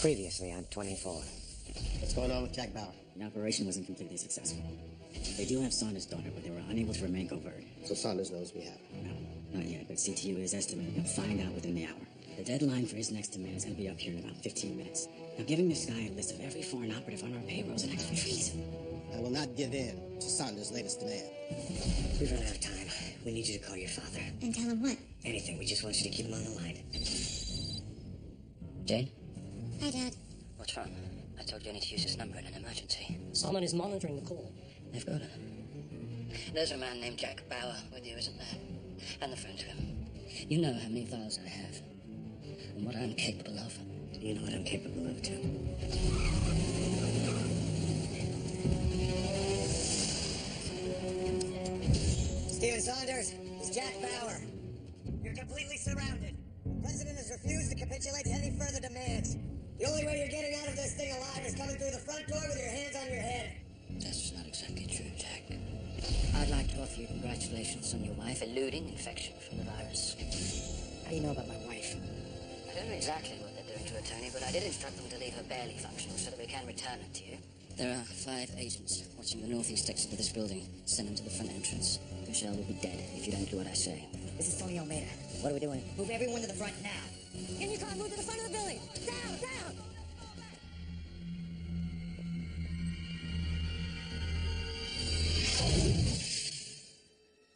Previously on 24. What's going on with Jack Bauer? The operation wasn't completely successful. They do have Saunders' daughter, but they were unable to remain covert. So Saunders knows we have her? No, not yet, but CTU is estimating he'll find out within the hour. The deadline for his next demand is going to be up here in about 15 minutes. Now, giving this guy a list of every foreign operative on our payroll is an act of treason. I will not give in to Saunders' latest demand. We've run out of time. We need you to call your father. And tell him what? Anything. We just want you to keep him on the line. Jane? Hi, Dad. What's wrong? I told you I need to use this number in an emergency. Someone is monitoring the call. They've got her. There's a man named Jack Bauer with you, isn't there? And the friend to him. You know how many files I have, and what I'm capable of. You know what I'm capable of, too. Steven Saunders, it's Jack Bauer. You're completely surrounded. The president has refused to capitulate to any further demands. The only way you're getting out of this thing alive is coming through the front door with your hands on your head. That's not exactly true, Jack. I'd like to offer you congratulations on your wife eluding infection from the virus. How do you know about my wife? I don't know exactly what they're doing to her, Tony, but I did instruct them to leave her barely functional so that we can return her to you. There are 5 agents watching the northeast exit of this building. Send them to the front entrance. Michelle will be dead if you don't do what I say. This is Tony Almeida. What are we doing? Move everyone to the front now. In your car, move to the front of the building. Down, down!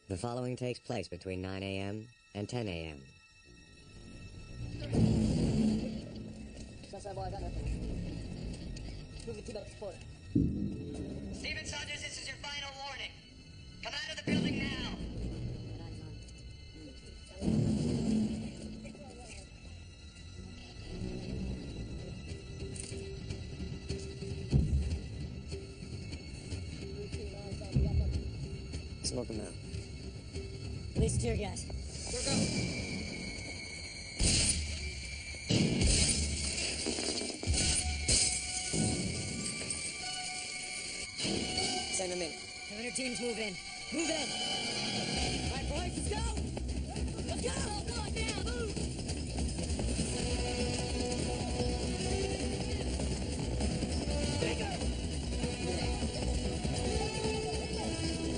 The following takes place between 9 a.m. and 10 a.m. Steven Saunders, this is your final warning. Come out of the building now. Smoke them out. Release tear gas. Go, go. Send them in. Have your teams move in. Move in. All right, boys, let's go. Let's go. Come on, now, move.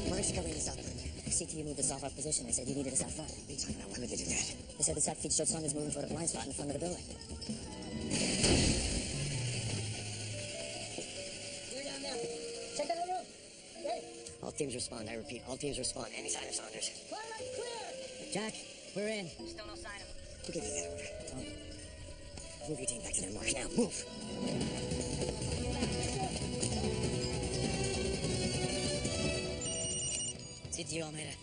Mark's covering the south front. CTU moved us off our position. They said you needed us out front. What are you talking about? Why would they do that? They said the sat feed showed Saunders moving toward a blind spot in the front of the building. Clear down there. Check that room. Okay. All teams respond. I repeat, all teams respond. Any sign of Saunders. Clear, clear. Jack, we're in. Still no sign of him. Who gave you that order? Tony. Move your team back to their mark now. Move. CTU Almeida.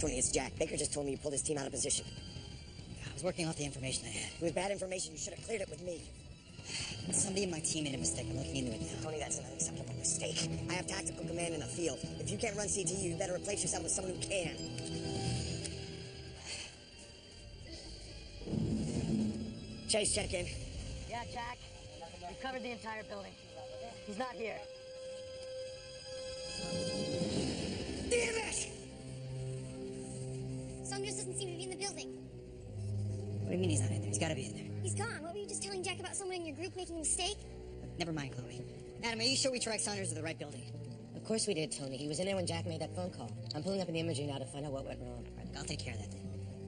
Tony, it's Jack. Baker just told me you pulled his team out of position. I was working off the information I had. It was bad information. You should have cleared it with me. Somebody in my team made a mistake. I'm looking into it now. Tony, that's an unacceptable mistake. I have tactical command in the field. If you can't run CTU, you better replace yourself with someone who can. Chase, check in. Yeah, Jack. We've covered the entire building. He's not here. Damn it! Saunders doesn't seem to be in the building. What do you mean he's not in there? He's got to be in there. He's gone. What were you just telling Jack about someone in your group making a mistake? Never mind, Chloe. Adam, are you sure we tracked Saunders to the right building? Of course we did, Tony. He was in there when Jack made that phone call. I'm pulling up an imaging now to find out what went wrong. All right, I'll take care of that then.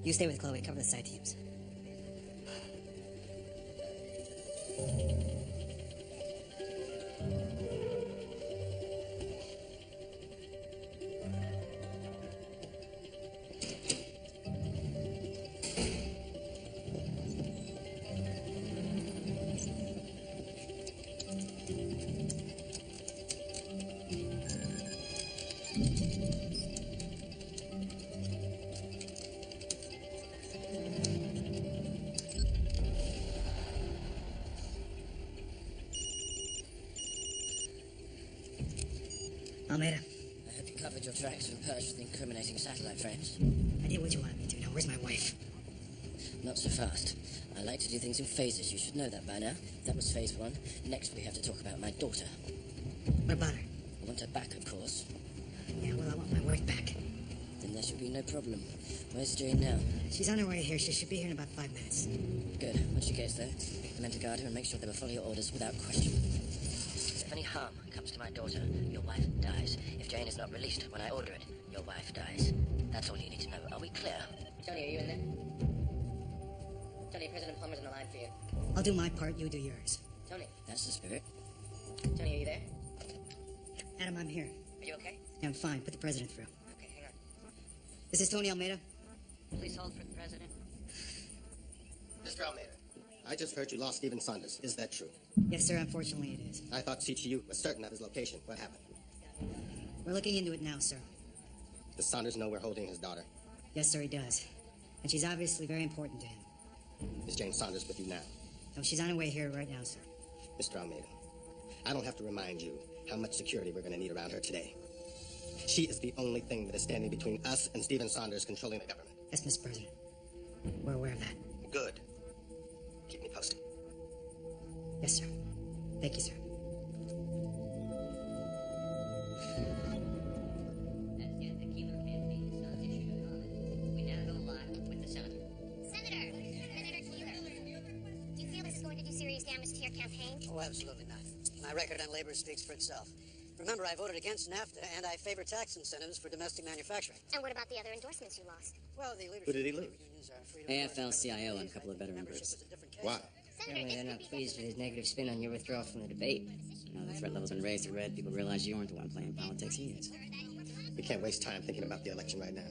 You stay with Chloe. Cover the side teams. Almeida, I hope you covered your tracks and purged the incriminating satellite frames. I did what you wanted me to. Now, where's my wife? Not so fast. I like to do things in phases. You should know that by now. That was phase 1. Next, we have to talk about my daughter. What about her? I want her back, of course. Yeah, well, I want my wife back. Then then there should be no problem. Where's Jane now? She's on her way here. She should be here in about 5 minutes. Good. When she gets there, the men to guard her and make sure they will follow your orders without question. If any harm comes to my daughter, your wife dies. If Jane is not released when I order it, your wife dies. That's all you need to know. Are we clear? Tony, are you in there? Tony, President Plummer's on the line for you. I'll do my part. You do yours. Tony, that's the spirit. Tony, are you there? Adam, I'm here. Are you okay? Yeah, I'm fine. Put the president through. Okay, hang on. This is Tony Almeida. Please hold for the president. Mr. Almeida, I just heard you lost Stephen Saunders. Is that true? Yes, sir. Unfortunately, it is. I thought CTU was certain of his location. What happened? We're looking into it now, sir. Does Saunders know we're holding his daughter? Yes, sir, he does. And she's obviously very important to him. Is Jane Saunders with you now? No, she's on her way here right now, sir. Mr. Almeida, I don't have to remind you how much security we're going to need around her today. She is the only thing that is standing between us and Stephen Saunders controlling the government. Yes, Mr. President. We're aware of that. Good. Keep me posted. Yes, sir. Thank you, sir. We now go live with the Senator. Senator Keeler, do you feel this is going to do serious damage to your campaign? Oh, absolutely not. My record on labor speaks for itself. Remember, I voted against NAFTA, and I favor tax incentives for domestic manufacturing. And what about the other endorsements you lost? Well, the leadership... Who did he lose? unions are free to work. AFL-CIO and a couple of veteran Membership groups. is a different case. Why? Senator, Apparently they're this not could be pleased with his negative spin on your withdrawal from the debate. Now the threat level's been raised to red. People realize you aren't the one playing politics. He is. We can't waste time thinking about the election right now.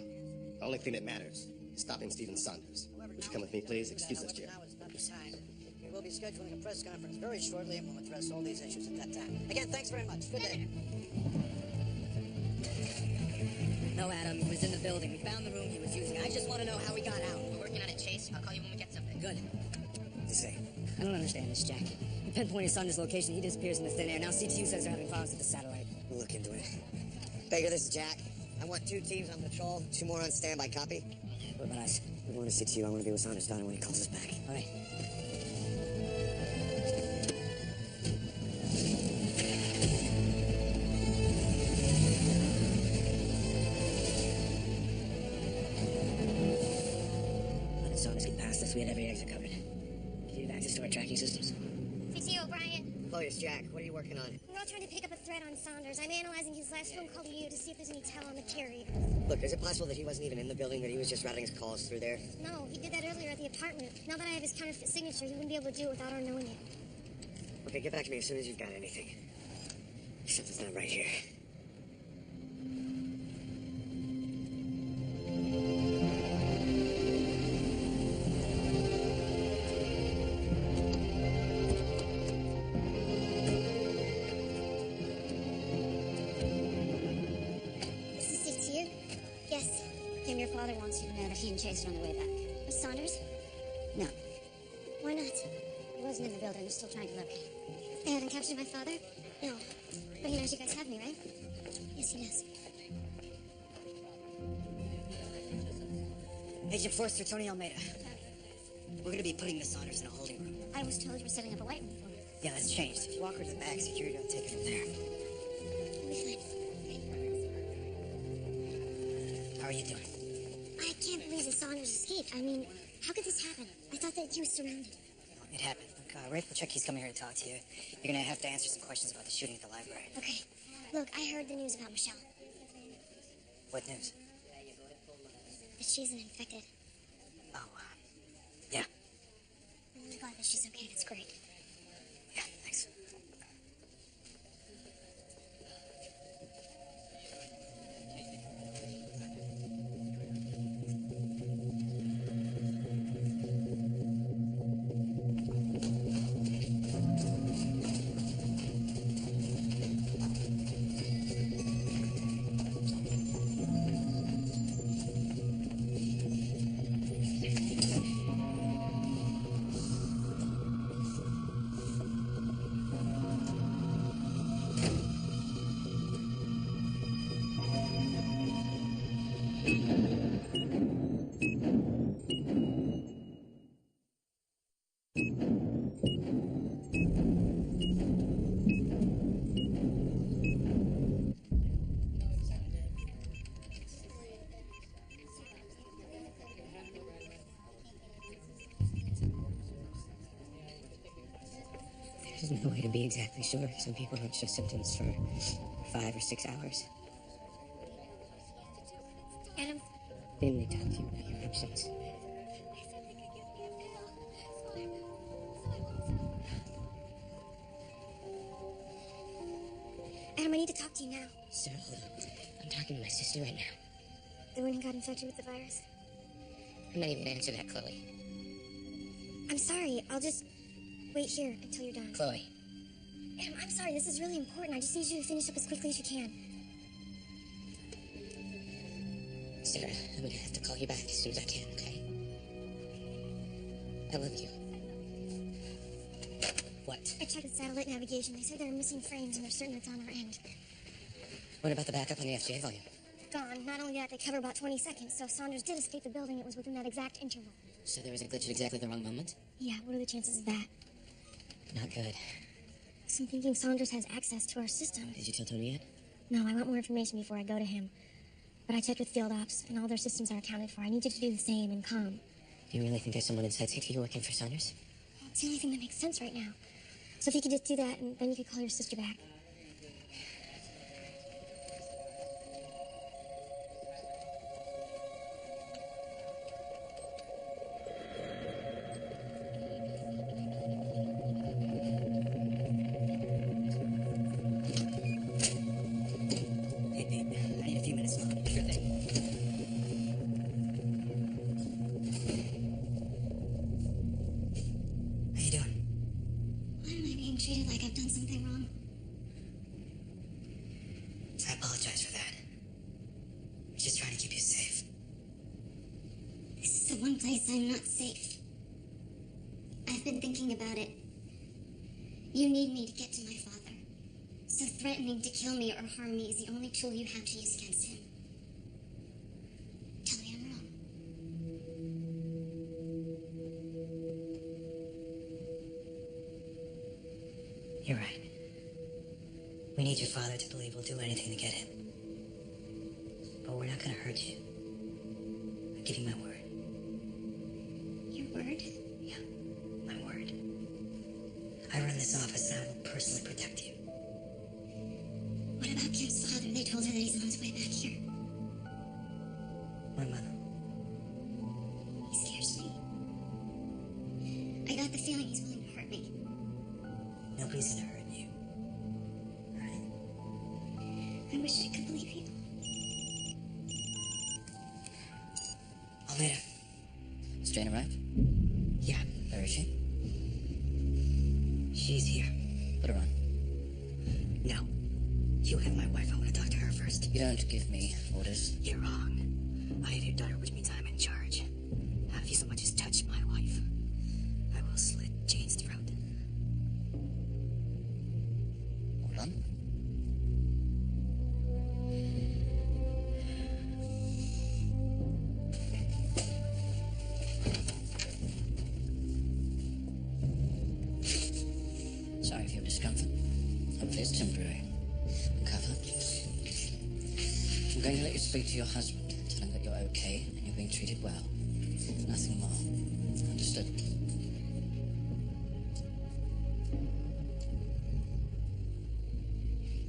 The only thing that matters is stopping Stephen Saunders. Would you come with me, please? Excuse us, Chair. Now is not the time. We will be scheduling a press conference very shortly, and we'll address all these issues at that time. Again, thanks very much. Good day. No, Adam, he was in the building. We found the room he was using. I just want to know how he got out. We're working on it, Chase. I'll call you when we get something. Good. To say, I don't understand this, Jack. You pinpointed Saunders' location. He disappears in the thin air. Now CTU says they're having problems with the satellite. We'll look into it. Baker, this is Jack. I want 2 teams on patrol, 2 more on standby. Copy? What about us? We're going to CTU. I want to be with Saunders' daughter when he calls us back. All right. How did Saunders get past us? We had every exit covered. Did you have access to our tracking systems? CTO O'Brien, Chloe, it's Jack. What are you working on? we're all trying to pick up a thread on Saunders. I'm analyzing his last phone call to you to see if there's any tell on the carrier. Look, is it possible that he wasn't even in the building, that he was just routing his calls through there? No, he did that earlier at the apartment. Now that I have his counterfeit signature, he wouldn't be able to do it without our knowing it. Okay, get back to me as soon as you've got anything. Something's not right here. This is CTU? Yes. Kim, your father wants you to know that he and Chase are on the way back. Was Saunders? No. Why not? He wasn't in the building. We're still trying to locate him. They haven't captured my father? No. But he knows you guys have me, right? Yes, he does. Agent Forster, Tony Almeida. We're going to be putting the Saunders in a holding room. I was told you were setting up a white room for him. Yeah, that's changed. If you walk her to the back, security will take it from there. We'll be fine. How are you doing? I can't believe that Saunders escaped. I mean, how could this happen? I thought that he was surrounded. It happened. Look, Rafe Pacheco's coming here to talk to you. You're going to have to answer some questions about the shooting at the library. Okay. Look, I heard the news about Michelle. What news? That she's infected. Oh, yeah. I'm really glad that she's okay. That's great. Yeah, thanks. There's no way to be exactly sure. Some people don't show symptoms for 5 or 6 hours. Adam, Then they talk to you about your options. Adam, I need to talk to you now. Sarah, hold on. I'm talking to my sister right now. The one who got infected with the virus. I'm not even gonna answer that, Chloe. I'm sorry. I'll just wait here until you're done. Chloe. Adam, I'm sorry. This is really important. I just need you to finish up as quickly as you can. Sarah, I'm gonna have to call you back as soon as I can, okay? I love you. What? I checked with satellite navigation. They said there are missing frames, and they're certain it's on our end. What about the backup on the FJ volume? Gone. Not only that, they cover about 20 seconds, so if Saunders did escape the building, it was within that exact interval. So there was a glitch at exactly the wrong moment? Yeah, what are the chances of that? Not good. So I'm thinking Saunders has access to our system. Did you tell Tony yet? No, I want more information before I go to him. But I checked with field ops, and all their systems are accounted for. I need you to do the same and calm. Do you really think there's someone inside CT working for Saunders? It's the only thing that makes sense right now. So if you could just do that, and then you could call your sister back. Hey, babe, I need a few minutes more. Sure thing. How you doing? Why am I being treated like I've done something wrong? I apologize for that. I'm just trying to keep you safe. This is the one place I'm not safe. I've been thinking about it. You need me to get to my father. So threatening to kill me or harm me is the only tool you have to use against him. Tell me I'm wrong. You're right. We need your father to believe we'll do anything to get him. But we're not gonna hurt you. I give you my word. Your word? Yeah, my word. I run this office and I will personally protect you. What about Kim's father? They told her that he's on his way back here. My mother. He scares me. I got the feeling he's willing to hurt me. Nobody's gonna hurt you. Alright? I wish I could believe you. Almeida. Has Jane arrived? Yeah, Where is she? she's here. Put her on. No. You have my wife. I want to talk to her first. You don't give me orders. You're wrong. I have your daughter, which means I'm in charge. Now, if you so much as touch my wife, I will slit Jane's throat. Hold on. Sorry for your discomfort. Hopefully it's temporary. Uncover. I'm going to let you speak to your husband, tell him that you're okay and you're being treated well. Nothing more. Understood?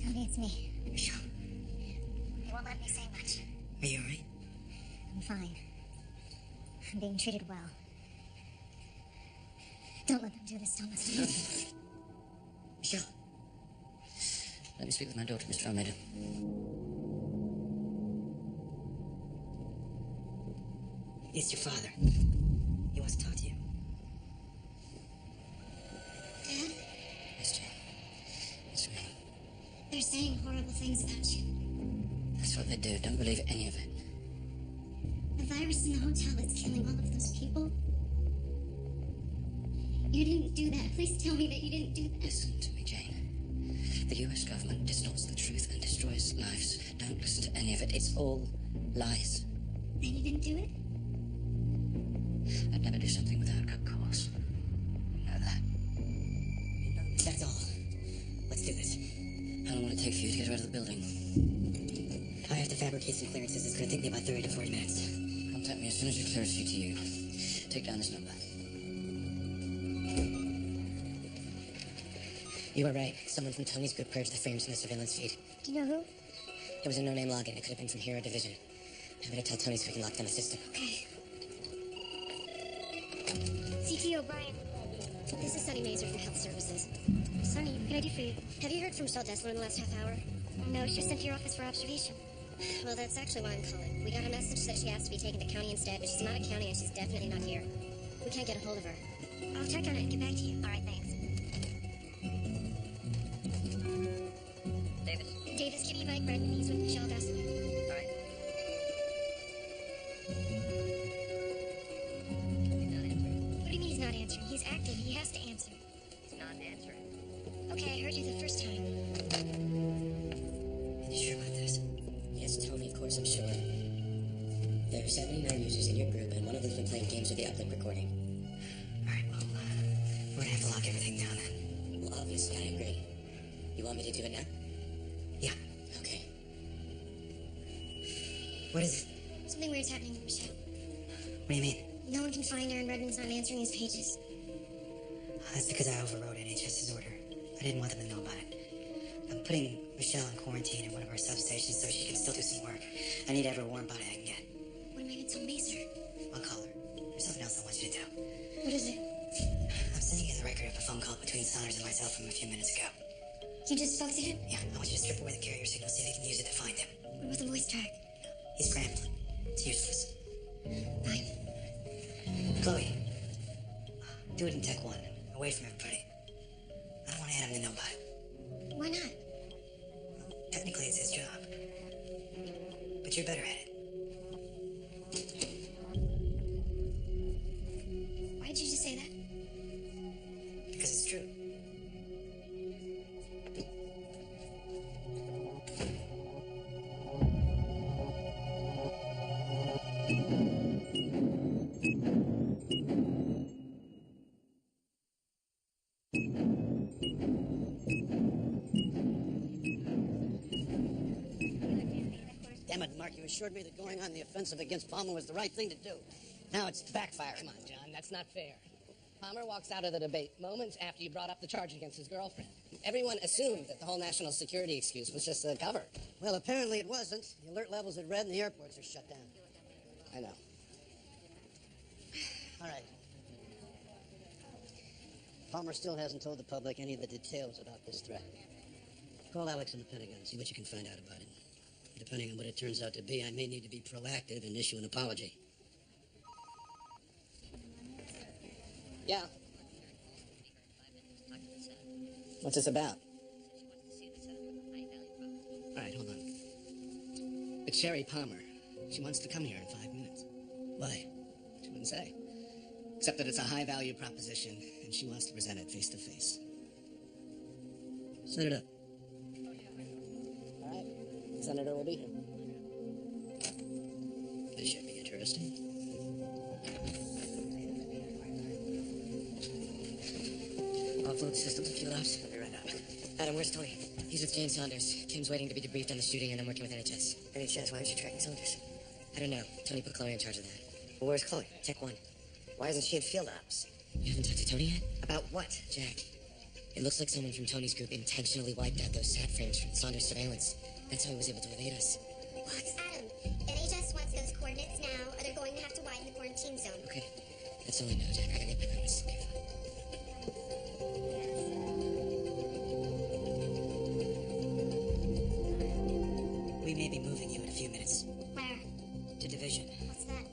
Tony, it's me. Sure. They won't let me say much. Are you alright? I'm fine. I'm being treated well. Don't let them do this, Thomas. to me. Michelle. Let me speak with my daughter, Mr. Almeida. It's your father. He wants to talk to you. Dad, Yes, Jane. It's me. they're saying horrible things about you. That's what they do. Don't believe any of it. The virus in the hotel that's killing all of those people. You didn't do that. Please tell me that you didn't do that. Listen to me, Jane. The US government distorts the truth and destroys lives. Don't listen to any of it. It's all lies. Then you didn't do it? I'd never do something without a good cause. You know that. That's all. Let's do this. How long will it take for you to get her out of the building? I have to fabricate some clearances. It's going to take me about 30 to 40 minutes. Contact me as soon as you clear a CTU. Take down this number. You were right. Someone from Tony's group purged the frames from the surveillance feed. Do you know who? It was a no-name login. It could have been from Hero Division. I better tell Tony so we can lock down the system. Okay. CT O'Brien. This is Sunny Mazer from Health Services. Sunny, what can I do for you? Have you heard from Michelle Dessler in the last half hour? No, she was sent to your office for observation. Well, that's actually why I'm calling. We got a message that she asked to be taken to county instead, but she's not at county and she's definitely not here. We can't get a hold of her. I'll check on it and get back to you. All right, thanks. Davis, give me Mike Redmond. He's with Michelle Dessler. All right. What do you mean he's not answering? He's active. He has to answer. He's not answering. Okay, I heard you the first time. You sure about this? Yes, Tony, of course I'm sure. There are 79 users in your group, and one of them's been playing games with the uplink recording. Alright, well, we're gonna have to lock everything down then. Well, obviously, I agree. You want me to do it now? Yeah. Okay. What is it? Something weird's happening with Michelle. What do you mean? No one can find her, and Redmond's not answering his pages. That's because I overrode NHS's order. I didn't want them to know about it. I'm putting Michelle in quarantine in one of our substations so she can still do some work. I need every warm body I can get. What am I going to tell Mazer? I'll call her. There's something else I want you to do. What is it? I'm sending you the record of a phone call between Saunders and myself from a few minutes ago. You just spoke to him? Yeah, I want you to strip away the carrier signal, see if you can use it to find him. What about the voice track? He's scrambling. It's useless. Fine. Chloe, do it in Tech 1, away from everybody. I don't want to have him to know about it. Why not? Technically, it's his job. But you're better at it. Why did you just say that? Because it's true. Damn it, Mark, you assured me that going on the offensive against Palmer was the right thing to do. Now it's backfiring. Come on, John, that's not fair. Palmer walks out of the debate moments after you brought up the charge against his girlfriend. Everyone assumed that the whole national security excuse was just a cover. Well, apparently it wasn't. The alert levels had red and the airports are shut down. I know. All right. Palmer still hasn't told the public any of the details about this threat. Call Alex in the Pentagon, see what you can find out about it. Depending on what it turns out to be, I may need to be proactive and issue an apology. Yeah. What's this about? All right, hold on. It's Sherry Palmer. She wants to come here in 5 minutes. Why? She wouldn't say. Except that it's a high-value proposition, and she wants to present it face-to-face. Set it up. All right. Senator will be here. This should be interesting. Offload systems a few laps. I'll be right up. Adam, where's Tony? He's with Jane Saunders. Kim's waiting to be debriefed on the shooting, and I'm working with NHS. NHS, why aren't you tracking Saunders? I don't know. Tony put Chloe in charge of that. Well, where's Chloe? Tech 1. Why isn't she in field ops? You haven't talked to Tony yet? About what? Jack. It looks like someone from Tony's group intentionally wiped out those sat frames from Saunders' surveillance. That's how he was able to evade us. What? Adam, NHS wants those coordinates now, or they're going to have to widen the quarantine zone. Okay. That's all I know, Jack. I gotta get my notes. Okay, fine. We may be moving you in a few minutes. Where? To Division. What's that?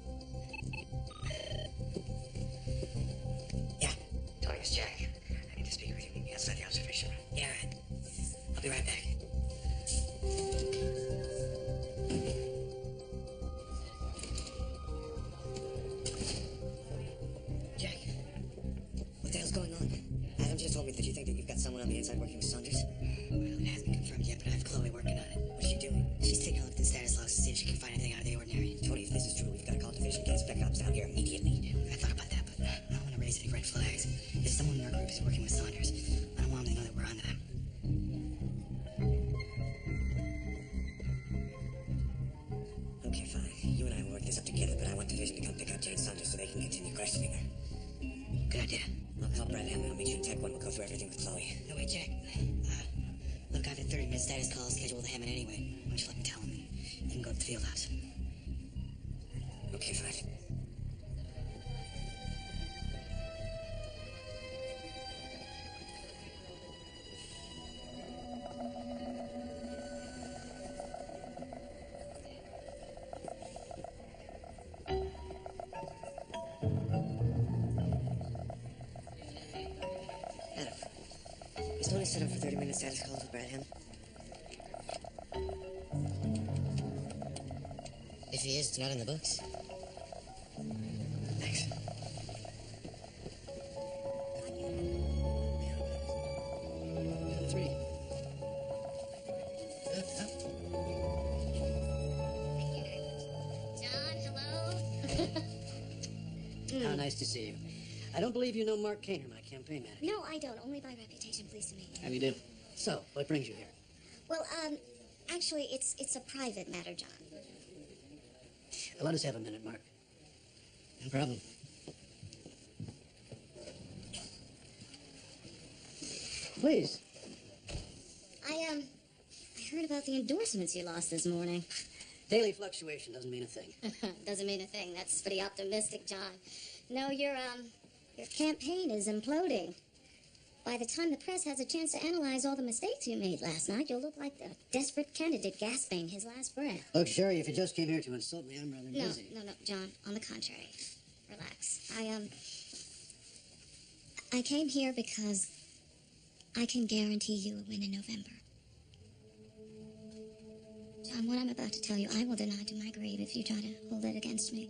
Yeah. Tony, it's Jack. I need to speak with you. Meet me outside the observation room. Yeah, right. I'll be right back. Jack, what the hell's going on? Adam just told me that you think that you've got someone on the inside working with Saunders. Well, it hasn't been confirmed yet, but I have Chloe working on it. What's she doing? She's taking a look at the status logs to see if she can find anything out of the ordinary. Tony, if this is true, we've got to call Division, get Spec Ops down here immediately. I thought about that, but I don't want to raise any red flags. If someone in our group is working with Saunders, I don't want them to know that we're onto them. Okay, fine. You and I will work this up together, but I want Division to come pick up Jane Saunders so they can continue questioning her. Good idea. I'll call Brad Ham. I'll meet you in Tech 1. We'll go through everything with Chloe. No, wait, Jack. Look, I've had 30-minute status calls scheduled with Hammond anyway. Why don't you let me tell him? You can go to the field house. Okay, fine. Adam, is Tony set up for 30-minute status calls with Brad Ham? If he is, it's not in the books. Thanks. Three. John, hello? How nice to see you. I don't believe you know Mark Kaner, my campaign manager. No, I don't. Only by reputation, pleased to meet you. How do you do? So, what brings you here? Well, actually, it's a private matter, John. Let us have a minute, Mark. No problem. Please. I heard about the endorsements you lost this morning. Daily fluctuation doesn't mean a thing. Doesn't mean a thing. That's pretty optimistic, John. No, your campaign is imploding. By the time the press has a chance to analyze all the mistakes you made last night, you'll look like a desperate candidate gasping his last breath. Look, Sherry, if you just came here to insult me, I'm rather busy. No, John. On the contrary. Relax. I came here because I can guarantee you a win in November. John, what I'm about to tell you, I will deny to my grave if you try to hold it against me.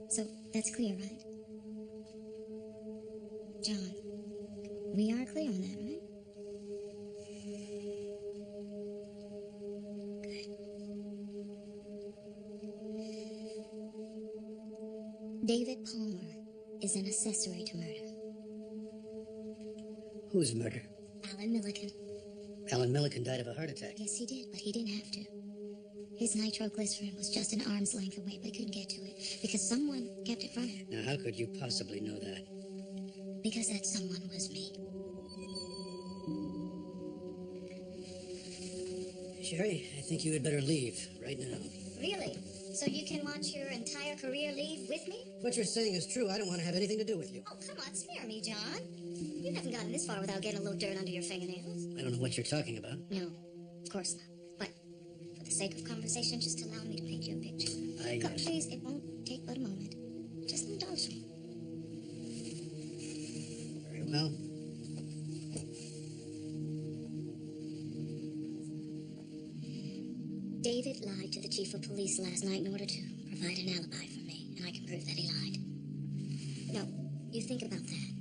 So, that's clear, right? John, we are clear on that, right? Good. David Palmer is an accessory to murder. Whose murder? Alan Milliken. Alan Milliken died of a heart attack. Yes, he did, but he didn't have to. His nitroglycerin was just an arm's length away, but he couldn't get to it because someone kept it from him. Now, how could you possibly know that? Because that someone was me. Sherry, I think you had better leave right now. Really? So you can watch your entire career leave with me? What you're saying is true. I don't want to have anything to do with you. Oh, come on, spare me, John. You haven't gotten this far without getting a little dirt under your fingernails. I don't know what you're talking about. No, of course not. But for the sake of conversation, just allow me to paint you a picture. Come, please, it won't take but a moment. Just indulge me. Very well. David lied to the chief of police last night in order to provide an alibi for me, and I can prove that he lied. Now, you think about that.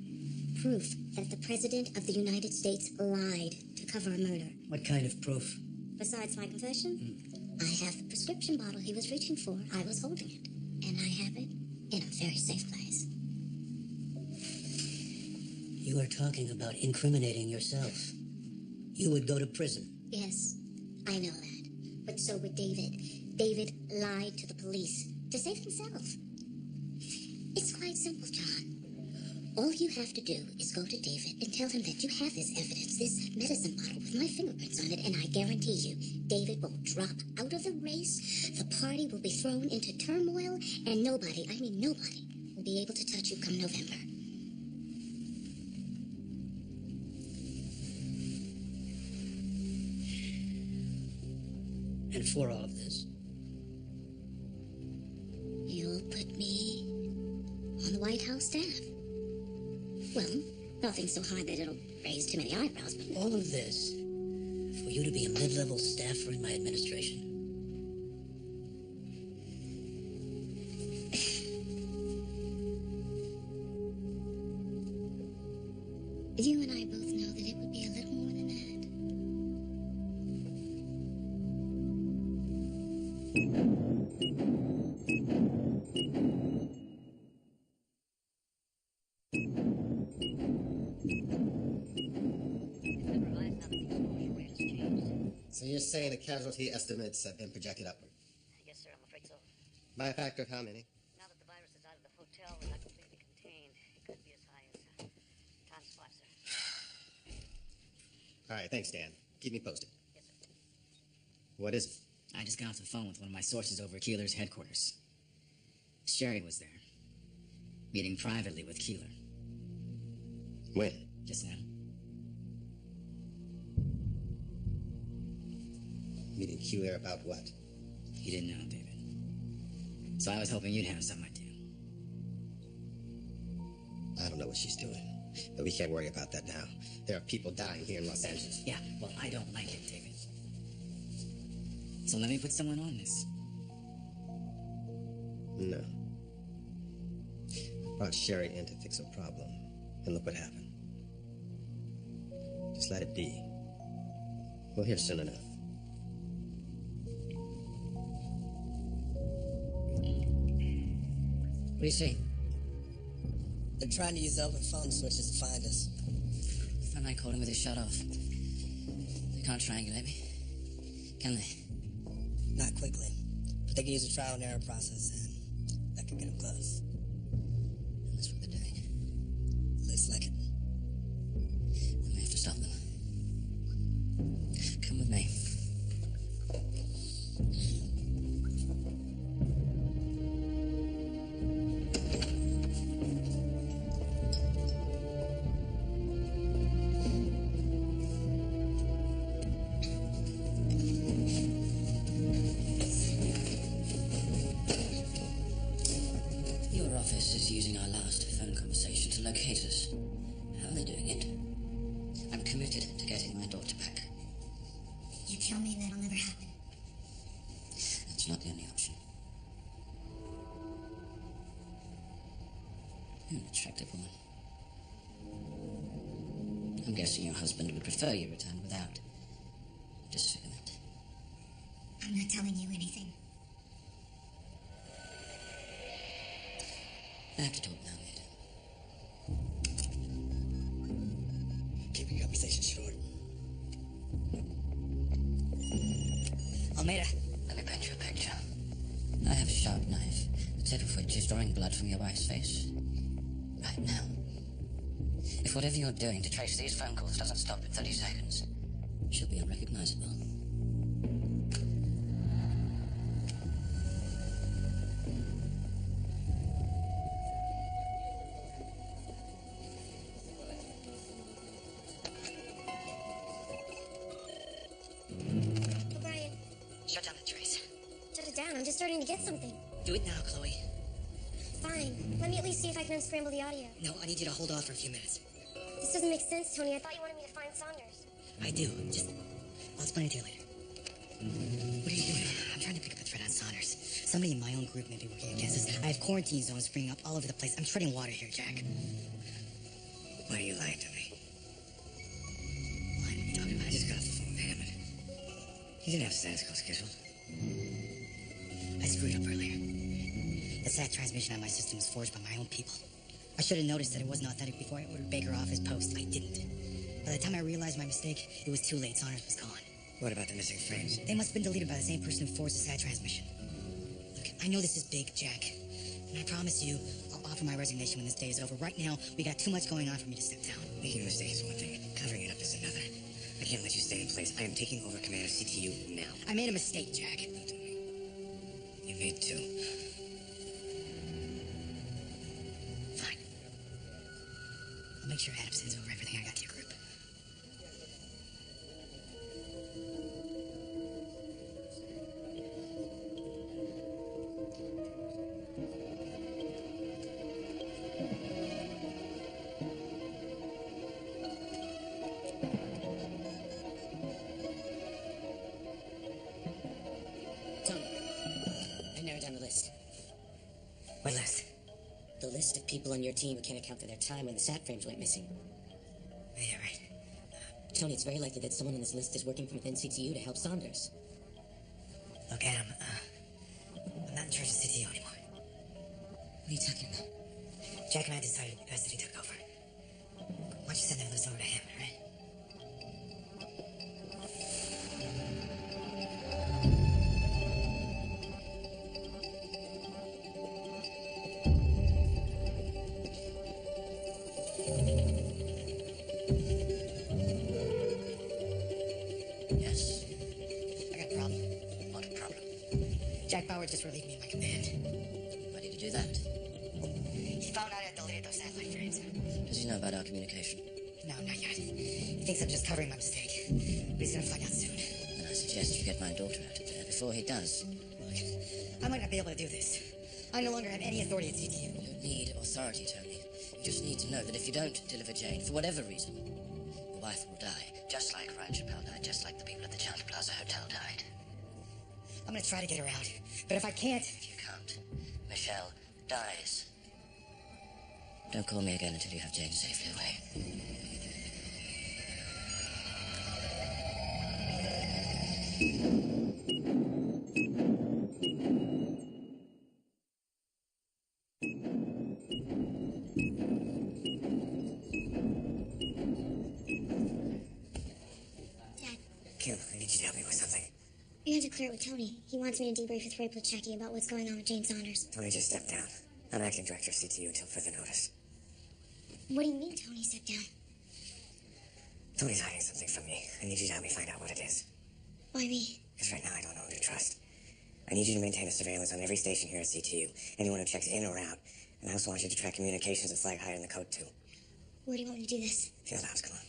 Proof that the President of the United States lied to cover a murder. What kind of proof? Besides my confession, I have the prescription bottle he was reaching for. I was holding it, and I have it in a very safe place. You are talking about incriminating yourself. You would go to prison. Yes, I know that. But so would David. David lied to the police to save himself. It's quite simple, John. All you have to do is go to David and tell him that you have this evidence, this medicine bottle with my fingerprints on it, and I guarantee you, David will drop out of the race, the party will be thrown into turmoil, and nobody, I mean nobody, will be able to touch you come November. And for all of this, You'll put me on the White House staff. Well, nothing so high that it'll raise too many eyebrows, but all of this, for you to be a mid-level staffer in my administration. you and I both know that it would be a little more than that. So you're saying the casualty estimates have been projected upward? Yes, sir, I'm afraid so. By a factor of how many? Now that the virus is out of the hotel and not completely contained, it could be as high All right, thanks, Dan. Keep me posted. What is it? I just got off the phone with one of my sources over at Keeler's headquarters. Sherry was there, meeting privately with Keeler. When? Just now. Meeting Keeler about what? You didn't know, David. So I was hoping you'd have some idea. I don't know what she's doing, but we can't worry about that now. There are people dying here in Los Angeles. Yeah, well, I don't like it, David. So let me put someone on this. No. I brought Sherry in to fix a problem, and look what happened. Just let it be. We'll hear soon enough. What do you see? They're trying to use open phone switches to find us. And I called him with his shut off. They can't triangulate me, can they? Not quickly. But they can use a trial and error process, and that could get them close. And that's what they're doing. Looks like it. We may have to stop them. Come with me. Your office is using our last phone conversation to locate us. How are they doing it? I'm committed to getting my daughter back. You tell me that'll never happen. That's not the only option. You're an attractive woman. I'm guessing your husband would prefer you return without disfigurement. I'm not telling you anything. I have to talk now, Ned. Keep your conversation short. Almeida. Let me paint you a picture. I have a sharp knife, the tip of which is drawing blood from your wife's face. Right now. If whatever you're doing to trace these phone calls doesn't stop in 30 seconds, she'll be unrecognizable. O'Brien, Shut down the trace. shut it down. I'm just starting to get something. Do it now, Chloe. Fine. Let me at least see if I can unscramble the audio. No, I need you to hold off for a few minutes. This doesn't make sense, Tony. I thought you wanted me to find Saunders. I do. I'll explain it to you later. What are you doing? I'm trying to pick up a thread on Saunders. Somebody in my own group may be working against us. I have quarantine zones springing up all over the place. I'm treading water here, Jack. Why are you lying to me? What are you talking about? I just got off the phone with Hammond. He didn't have Santa Claus scheduled. I screwed up earlier. The SAT transmission on my system was forged by my own people. I should have noticed that it wasn't authentic before I ordered Baker off his post. I didn't. By the time I realized my mistake, it was too late. Saunders was gone. What about the missing frames? They must have been deleted by the same person who forged the SAT transmission. Look, I know this is big, Jack. And I promise you, I'll offer my resignation when this day is over. Right now, we got too much going on for me to step down. Making a mistake is one thing. Covering it up is another. I can't let you stay in place. I am taking over command of CTU now. I made a mistake, Jack. You made two. Fine. I'll make sure Adam sends over everything I got to your group. Tony, I narrowed down the list. What list? The list of people on your team who can't account for their time when the SAT frames went missing. Yeah, right. Tony, it's very likely that someone on this list is working from within CTU to help Saunders. Look, Adam, I'm not in charge of CTU anymore. What are you talking about? Jack and I decided it'd be best if he took over. Why don't you send that list over to him, all right? Jack Bauer just relieved me of my command. Why did you do that? He found out I had deleted those satellite frames. Does he know about our communication? No, not yet. He thinks I'm just covering my mistake. But he's gonna find out soon. Then I suggest you get my daughter out of there before he does. Look, I might not be able to do this. I no longer have any authority at CTU. You don't need authority, Tony. You just need to know that if you don't deliver Jane, for whatever reason, your wife will die. Just like Ryan Chappelle died, just like the people at the Chance Plaza Hotel died. I'm gonna try to get her out. But if I can't... If you can't, Michelle dies. Don't call me again until you have Jane safely away. Dad, Kim, I need you to help me with something. you have to clear it with Tony. He wants me to debrief with Ray Plachecki about what's going on with Jane Saunders. Tony just stepped down. I'm acting director of CTU until further notice. What do you mean Tony stepped down? Tony's hiding something from me. I need you to help me find out what it is. Why me? Because right now I don't know who to trust. I need you to maintain a surveillance on every station here at CTU. Anyone who checks in or out. And I also want you to track communications that flag higher in the code, too. Where do you want me to do this? Field house, come on.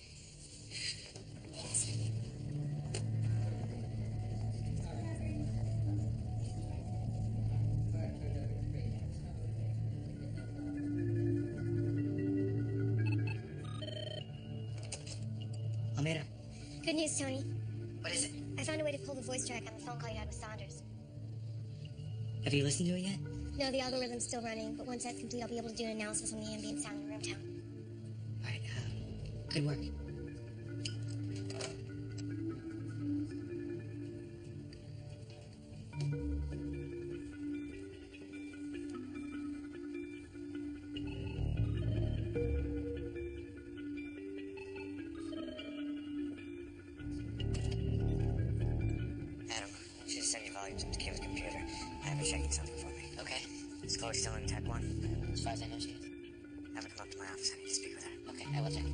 Almeida, Good news, Tony. what is it? I found a way to pull the voice track on the phone call you had with Saunders. Have you listened to it yet? No, the algorithm's still running, but once that's complete, I'll be able to do an analysis on the ambient sound in the room town. All right, good work. Adam, you should send your volumes up to Kim's computer. I have her checking something for me. Okay. Is Chloe still in Tech 1? As far as I know, she is. Have her come up to my office. I need to speak with her. Okay, I will check.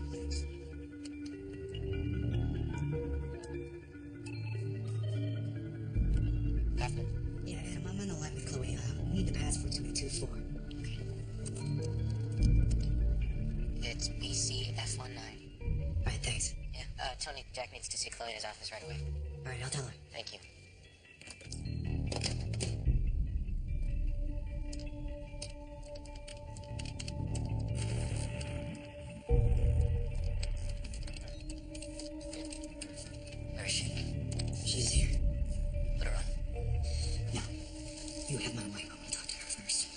Kaufman? Yeah, Adam, I'm on the line with Chloe. We need the password to 224. It's BCF19. All right, thanks. Yeah, Tony, Jack needs to see Chloe in his office right away. All right, I'll tell her. Thank you. Where is she? She's here. Put her on. No, you have my wife. I want to talk to her first.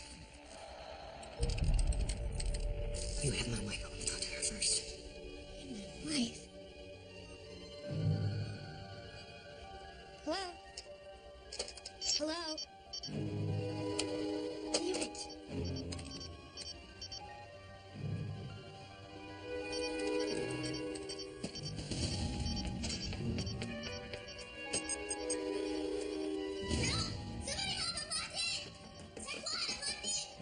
You have my wife. I want to talk to her first. Wife. Hello? Hello? Damn it. Help! Somebody help! I'm locked in! Tech one, I'm locked in!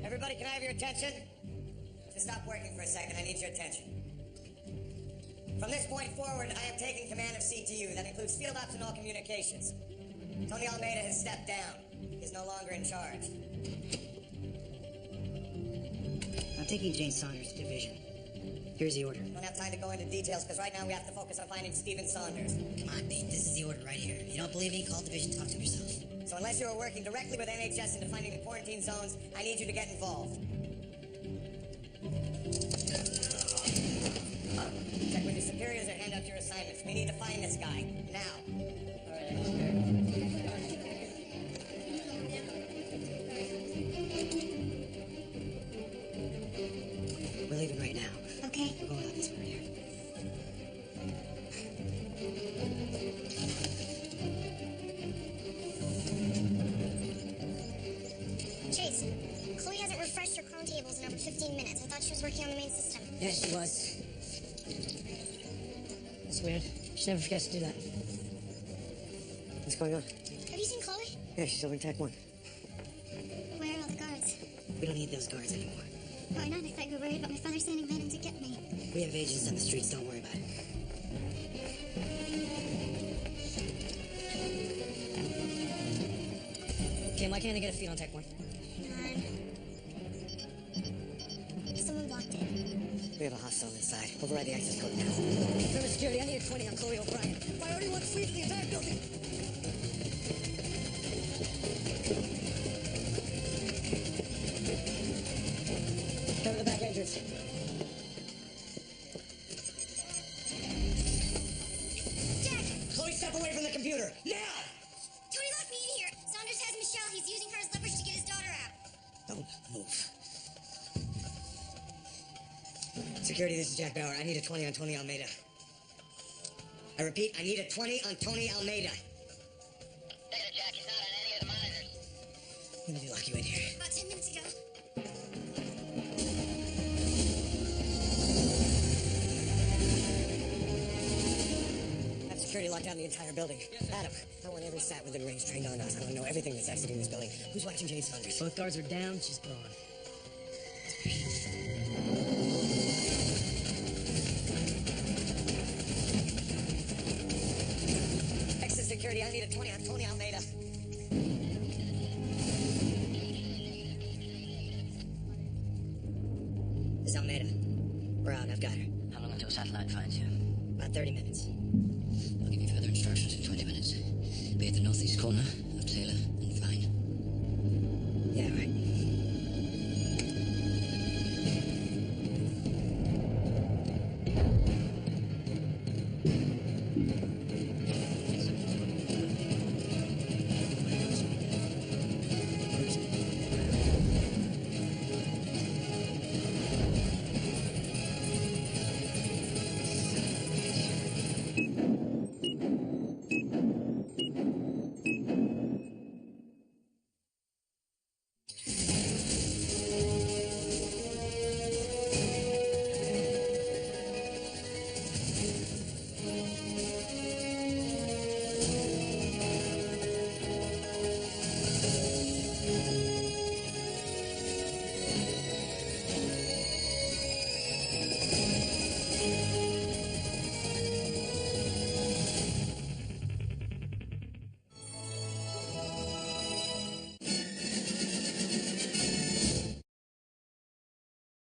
Everybody, can I have your attention? Just stop working for a second. I need your attention. From this point forward, I am taking command of CTU. That includes field ops and all communications. Tony Almeida has stepped down. He's no longer in charge. I'm taking Jane Saunders' division. Here's the order. I don't have time to go into details because right now we have to focus on finding Stephen Saunders. Come on, Pete. This is the order right here. You don't believe me? Call division. Talk to him yourself. So unless you are working directly with NHS into finding the quarantine zones, I need you to get involved. Check with your superiors or hand out your assignments. We need to find this guy. Now. We're leaving right now. Okay. We're going out this way here. Chase, Chloe hasn't refreshed her cron tables in over 15 minutes. I thought she was working on the main system. Yeah, she was. That's weird. She never forgets to do that. What's going on? Have you seen Chloe? Yeah, she's over in Tech 1. Where are all the guards? We don't need those guards anymore. Why not? I thought you were worried about my father sending men in to get me. We have agents on the streets, don't worry about it. Kim, why can't I get a feed on Tech 1? Someone blocked it. We have a hostile inside. Override the access code now. Remember security, I need a 20 on Chloe O'Brien. Priority 1 sweep to the entire building. Cover the back entrance. Jack! Chloe, step away from the computer. Now! Tony locked me in here. Saunders has Michelle. He's using her as leverage to get his daughter out. Don't move. Security, this is Jack Bauer. I need a 20 on Tony Almeida. I repeat, I need a 20 on Tony Almeida. Data, Jack. He's not on any of the monitors. When did he lock you in here? About 10 minutes ago. Have security lock down the entire building. Adam, I want every sat with the Marines trained on us. I want to know everything that's exiting this building. Who's watching Jane Saunders? Both guards are down, she's gone. Exit security, I need a 20 on Tony Almeida. This is Almeida. We're out, I've got her. How long until satellite finds you? About 30 minutes. I'll give you further instructions in 20 minutes. Be at the northeast corner.